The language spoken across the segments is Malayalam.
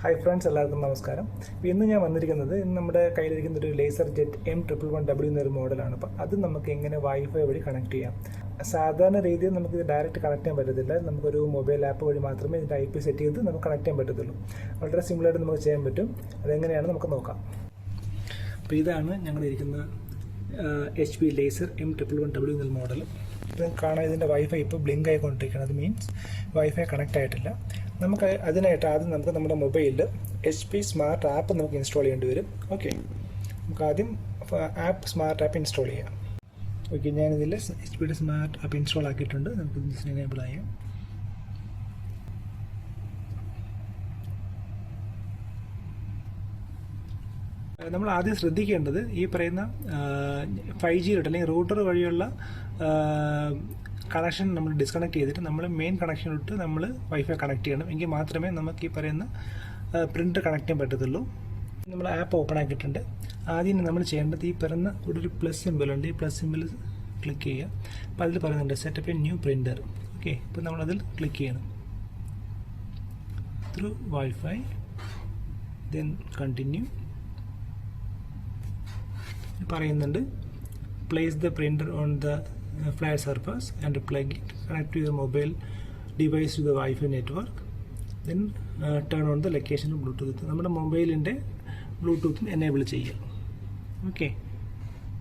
ഹായ് ഫ്രണ്ട്സ്, എല്ലാവർക്കും നമസ്കാരം. ഇന്ന് ഞാൻ വന്നിരിക്കുന്നത് നമ്മുടെ കയ്യിലിരിക്കുന്ന ഒരു ലേസർ ജെറ്റ് M111W എന്നൊരു മോഡലാണ്. അപ്പോൾ അത് നമുക്ക് എങ്ങനെ വൈഫൈ വഴി കണക്ട് ചെയ്യാം. സാധാരണ രീതിയിൽ നമുക്കിത് ഡയറക്റ്റ് കണക്ട് ചെയ്യാൻ പറ്റത്തില്ല. നമുക്കൊരു മൊബൈൽ ആപ്പ് വഴി മാത്രമേ ഇതിൻ്റെ IP സെറ്റ് ചെയ്ത് നമുക്ക് കണക്ട് ചെയ്യാൻ പറ്റത്തുള്ളൂ. വളരെ സിമ്പിളായിട്ട് നമുക്ക് ചെയ്യാൻ പറ്റും. അതെങ്ങനെയാണ് നമുക്ക് നോക്കാം. അപ്പോൾ ഇതാണ് ഞങ്ങളിരിക്കുന്ന HP ലേസർ M111W എന്നൊരു മോഡൽ. ഇത് കാണാൻ ഇതിൻ്റെ വൈഫൈ ഇപ്പോൾ ബ്ലിങ്ക് ആയിക്കൊണ്ടിരിക്കുകയാണ്. അത് മീൻസ് വൈഫൈ കണക്ട് ആയിട്ടില്ല. നമുക്ക് അതിനായിട്ട് ആദ്യം നമുക്ക് നമ്മുടെ മൊബൈലിൽ HP സ്മാർട്ട് ആപ്പ് നമുക്ക് ഇൻസ്റ്റാൾ ചെയ്യേണ്ടി വരും. ഓക്കെ, നമുക്ക് ആദ്യം സ്മാർട്ട് ആപ്പ് ഇൻസ്റ്റാൾ ചെയ്യാം. ഓക്കെ, ഞാനിതിൽ HP സ്മാർട്ട് ആപ്പ് ഇൻസ്റ്റാൾ ആക്കിയിട്ടുണ്ട്. നമുക്ക് ഇതിന് എനേബിൾ ചെയ്യാം. നമ്മൾ ആദ്യം ശ്രദ്ധിക്കേണ്ടത് ഈ പറയുന്ന 5G അല്ലെങ്കിൽ റൂട്ടർ വഴിയുള്ള കണക്ഷൻ നമ്മൾ ഡിസ്കണക്ട് ചെയ്തിട്ട് നമ്മൾ മെയിൻ കണക്ഷനിട്ട് നമ്മൾ വൈഫൈ കണക്ട് ചെയ്യണം. എങ്കിൽ മാത്രമേ നമുക്ക് ഈ പറയുന്ന പ്രിൻ്റർ കണക്ട് ചെയ്യാൻ പറ്റത്തുള്ളൂ. നമ്മൾ ആപ്പ് ഓപ്പൺ ആക്കിയിട്ടുണ്ട്. ആദ്യം നമ്മൾ ചെയ്യേണ്ടത് ഈ പറയുന്ന ഇവിടെ ഒരു പ്ലസ് സിമ്പിളുണ്ട്. ഈ പ്ലസ് സിമ്പിൾ ക്ലിക്ക് ചെയ്യുക. അപ്പോൾ അതിൽ പറയുന്നുണ്ട് set up a new printer. Okay, ഇപ്പോൾ നമ്മളതിൽ ക്ലിക്ക് ചെയ്യണം. ത്രൂ വൈഫൈ ദെൻ കണ്ടിന്യൂ പറയുന്നുണ്ട്. Place the printer on the flat surface and plug it, connect to your mobile device to the Wi-Fi network, then turn on the location of Bluetooth. നമ്മുടെ മൊബൈലിൻ്റെ ബ്ലൂടൂത്ത് എനേബിൾ ചെയ്യുക. ഓക്കെ,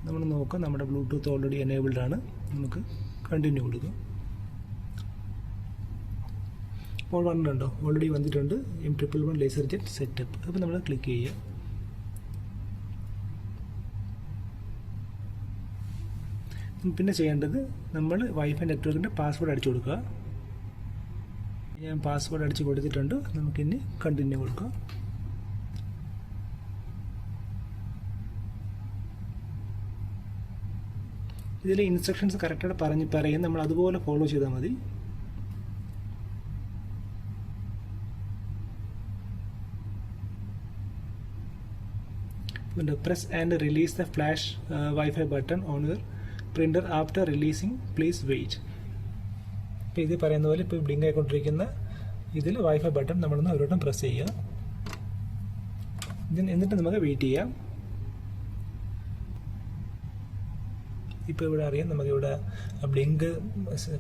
നമ്മൾ നോക്കാം നമ്മുടെ ബ്ലൂടൂത്ത് ഓൾറെഡി എനേബിൾഡ് ആണ്. നമുക്ക് കണ്ടിന്യൂ കൊടുക്കുക. അപ്പോൾ വന്നിട്ടുണ്ടോ, ഓൾറെഡി വന്നിട്ടുണ്ട് M111 ലേസർ ജെറ്റ് സെറ്റപ്പ്. അപ്പോൾ നമ്മൾ ക്ലിക്ക് ചെയ്യുക. പിന്നെ ചെയ്യേണ്ടത് നമ്മൾ വൈഫൈ നെറ്റ്വർക്കിൻ്റെ പാസ്വേഡ് അടിച്ചു കൊടുക്കുക. ഞാൻ പാസ്വേഡ് അടിച്ച് കൊടുത്തിട്ടുണ്ട്. നമുക്കിനി കണ്ടിന്യൂ കൊടുക്കുക. ഇതിൽ ഇൻസ്ട്രക്ഷൻസ് കറക്റ്റായിട്ട് പറയും. നമ്മൾ അതുപോലെ ഫോളോ ചെയ്താൽ മതി. Press and release the flash wifi button on your printer after releasing please wait. ഇപ്പോൾ ഇത് പറയുന്ന പോലെ ഇപ്പോൾ ബ്ലിങ്ക് ആയിക്കൊണ്ടിരിക്കുന്ന ഇതിൽ വൈഫൈ ബട്ടൺ നമ്മളൊന്ന് ഒരു വട്ടം പ്രസ് ചെയ്യുക. എന്നിട്ട് നമുക്ക് വെയിറ്റ് ചെയ്യാം. ഇപ്പോൾ ഇവിടെ അറിയാം നമുക്കിവിടെ ബ്ലിങ്ക്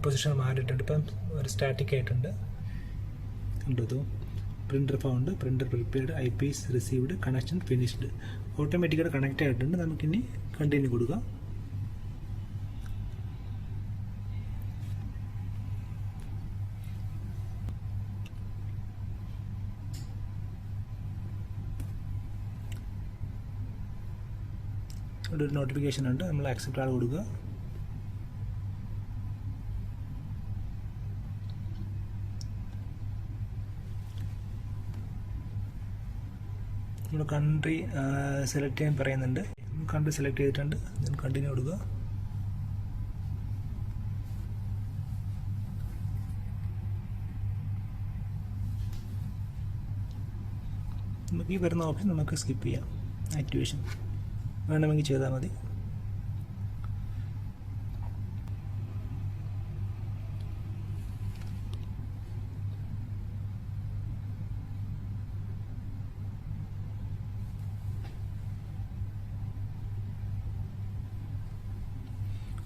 പൊസിഷൻ മാറിയിട്ടുണ്ട്. ഇപ്പം ഒരു സ്റ്റാറ്റിക് ആയിട്ടുണ്ട്. കണ്ടു, printer found, printer prepared, IPs received, connection finished. ഓട്ടോമാറ്റിക്കായിട്ട് കണക്റ്റ് ആയിട്ടുണ്ട്. നമുക്കിനി കണ്ടിന്യൂ കൊടുക്കാം. ഇവിടെ ഒരു നോട്ടിഫിക്കേഷൻ ഉണ്ട്. നമ്മൾ ആക്സെപ്റ്റ് ആണ് കൊടുക്കുക. നമ്മൾ കൺട്രി സെലക്ട് ചെയ്യാൻ പറയുന്നുണ്ട്. കൺട്രി സെലക്ട് ചെയ്തിട്ടുണ്ട്. കണ്ടിന്യൂ കൊടുക്കുക. നമുക്ക് ഈ വരുന്ന ഓപ്ഷൻ നമുക്ക് സ്കിപ്പ് ചെയ്യാം. ആക്ടിവേഷൻ വേണമെങ്കിൽ ചെയ്താൽ മതി.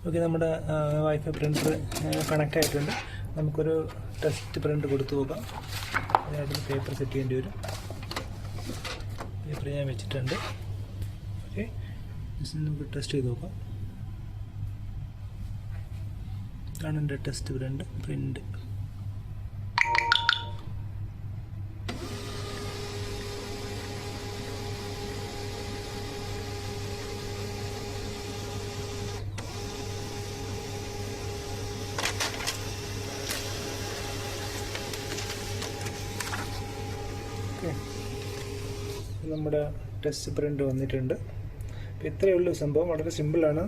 ഓക്കെ, നമ്മുടെ വൈഫൈ പ്രിൻ്റർ കണക്റ്റ് ആയിട്ടുണ്ട്. നമുക്കൊരു ടെസ്റ്റ് പ്രിൻ്റ് കൊടുത്തു നോക്കാം. അതിനായിട്ട് പേപ്പർ സെറ്റ് ചെയ്യേണ്ടി വരും. പേപ്പർ ഞാൻ വെച്ചിട്ടുണ്ട്. ഓക്കെ, നമുക്ക് ടെസ്റ്റ് ചെയ്ത് നോക്കാം. ഇതാണ് എൻ്റെ ടെസ്റ്റ് പ്രിൻ്റ്. ഓക്കെ, നമ്മുടെ ടെസ്റ്റ് പ്രിൻ്റ് വന്നിട്ടുണ്ട്. അപ്പോൾ ഇത്രയേ ഉള്ളൂ സംഭവം. വളരെ സിമ്പിളാണ്.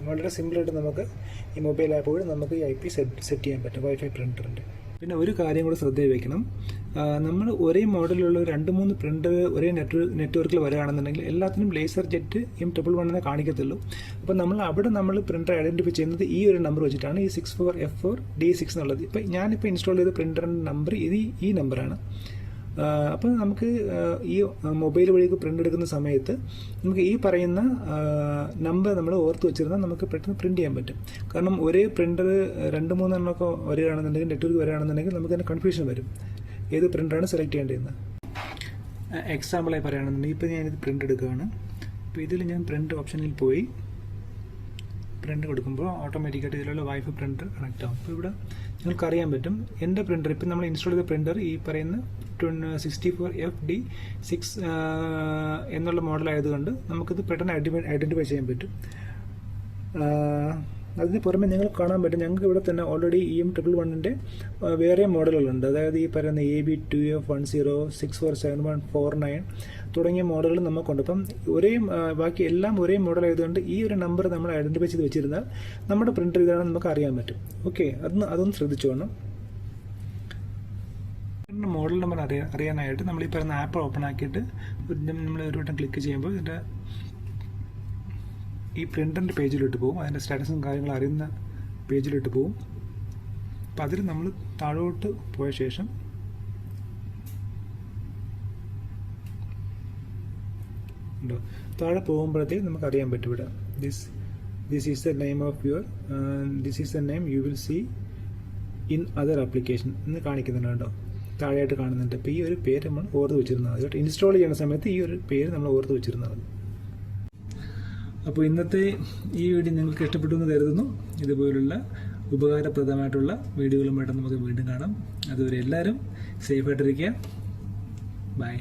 വളരെ സിമ്പിളായിട്ട് നമുക്ക് ഈ മൊബൈൽ ആപ്പ് വഴി നമുക്ക് ഈ IP സെറ്റ് ചെയ്യാൻ പറ്റും വൈഫൈ പ്രിൻ്ററിൻ്റെ. പിന്നെ ഒരു കാര്യം കൂടെ ശ്രദ്ധയിൽ വയ്ക്കണം. നമ്മൾ ഒരേ മോഡലുള്ള 2-3 പ്രിൻ്റർ ഒരേ നെറ്റ്വർക്കിൽ വരികയാണെന്നുണ്ടെങ്കിൽ എല്ലാത്തിനും ലേസർ ജെറ്റ് M111 കാണിക്കത്തുള്ളൂ. അപ്പോൾ നമ്മൾ പ്രിൻ്റർ ഐഡൻറ്റിഫൈ ചെയ്യുന്നത് ഈ ഒരു നമ്പർ വെച്ചിട്ടാണ്, ഈ 64F4D6 എന്നുള്ളത്. ഇപ്പോൾ ഞാനിപ്പോൾ ഇൻസ്റ്റാൾ ചെയ്ത പ്രിൻ്ററിൻ്റെ നമ്പർ ഈ നമ്പറാണ്. അപ്പോൾ നമുക്ക് ഈ മൊബൈൽ വഴി പ്രിൻ്റ് എടുക്കുന്ന സമയത്ത് നമുക്ക് ഈ പറയുന്ന നമ്പർ നമ്മൾ ഓർത്ത് വെച്ചിരുന്നാൽ നമുക്ക് പെട്ടെന്ന് പ്രിൻറ്റ് ചെയ്യാൻ പറ്റും. കാരണം ഒരേ പ്രിൻ്റർ 2-3 എണ്ണമൊക്കെ വരികയാണെന്നുണ്ടെങ്കിൽ, നെറ്റ്വർക്ക് വരികയാണെന്നുണ്ടെങ്കിൽ നമുക്ക് തന്നെ കൺഫ്യൂഷൻ വരും ഏത് പ്രിൻ്ററാണ് സെലക്ട് ചെയ്യേണ്ടതെന്ന്. എക്സാമ്പിളായി പറയുകയാണെന്നുണ്ടെങ്കിൽ ഇപ്പോൾ ഞാനിത് പ്രിൻ്റ് എടുക്കുകയാണ്. അപ്പോൾ ഇതിൽ ഞാൻ പ്രിൻ്റ് ഓപ്ഷനിൽ പോയി പ്രിൻ്റ് കൊടുക്കുമ്പോൾ ഓട്ടോമാറ്റിക്കായിട്ട് ഇതിലുള്ള വൈഫൈ പ്രിൻ്റർ കണക്റ്റ് ആവും. അപ്പോൾ ഇവിടെ നിങ്ങൾക്ക് അറിയാൻ പറ്റും എൻ്റെ പ്രിൻ്റർ, ഇപ്പം നമ്മൾ ഇൻസ്റ്റാൾ ചെയ്ത പ്രിൻ്റർ ഈ പറയുന്ന 64FD6 എന്നുള്ള മോഡലായതുകൊണ്ട് നമുക്കിത് പെട്ടെന്ന് ഐഡൻറ്റിഫൈ ചെയ്യാൻ പറ്റും. അതിന് പുറമെ നിങ്ങൾക്ക് കാണാൻ പറ്റും, ഞങ്ങൾക്ക് ഇവിടെ തന്നെ ഓൾറെഡി EM111ൻ്റെ വേറെ മോഡലുകളുണ്ട്. അതായത് ഈ പറയുന്ന AB2F10 647149 തുടങ്ങിയ മോഡലുകൾ നമുക്കുണ്ട്. അപ്പം ബാക്കി എല്ലാം ഒരേ മോഡലായതുകൊണ്ട് ഈ ഒരു നമ്പർ നമ്മൾ ഐഡൻറ്റിഫൈ ചെയ്ത് വെച്ചിരുന്നാൽ നമ്മുടെ പ്രിൻ്റർ ഇതാണെന്ന് നമുക്ക് അറിയാൻ പറ്റും. ഓക്കെ, അതൊന്ന് ശ്രദ്ധിച്ചോണം. മോഡൽ നമ്പർ അറിയാനായിട്ട് നമ്മൾ ഈ പറയുന്ന ആപ്പ് ഓപ്പൺ ആക്കിയിട്ട് നമ്മൾ ഒരു വട്ടം ക്ലിക്ക് ചെയ്യുമ്പോൾ ഇതിൻ്റെ ഈ പ്രിൻ്ററിൻ്റെ പേജിലോട്ട് പോകും. അതിൻ്റെ സ്റ്റാറ്റസും കാര്യങ്ങളും അറിയുന്ന പേജിലോട്ട് പോകും. അപ്പോൾ അതിൽ നമ്മൾ താഴോട്ട് പോയ ശേഷം ഉണ്ടോ താഴെ പോകുമ്പോഴത്തേക്ക് നമുക്ക് അറിയാൻ പറ്റും ഇവിടെ this is the name of your this is the name you will see in other application എന്ന് കാണിക്കുന്നുണ്ട് കേട്ടോ, താഴെയായിട്ട് കാണുന്നുണ്ട്. അപ്പോൾ ഈ ഒരു പേര് നമ്മൾ ഓർത്ത് വെച്ചിരുന്നാൽ മതി കേട്ടോ. ഇൻസ്റ്റാൾ ചെയ്യുന്ന സമയത്ത് ഈ ഒരു പേര് നമ്മൾ ഓർത്ത് വെച്ചിരുന്നാൽ മതി. അപ്പോൾ ഇന്നത്തെ ഈ വീഡിയോ നിങ്ങൾക്ക് ഇഷ്ടപ്പെട്ടു എന്ന് കരുതുന്നു. ഇതുപോലുള്ള ഉപകാരപ്രദമായിട്ടുള്ള വീഡിയോകളുമായിട്ട് നമുക്ക് വീണ്ടും കാണാം. അതുവരെ എല്ലാവരും സേഫായിട്ടിരിക്കുക. ബൈ.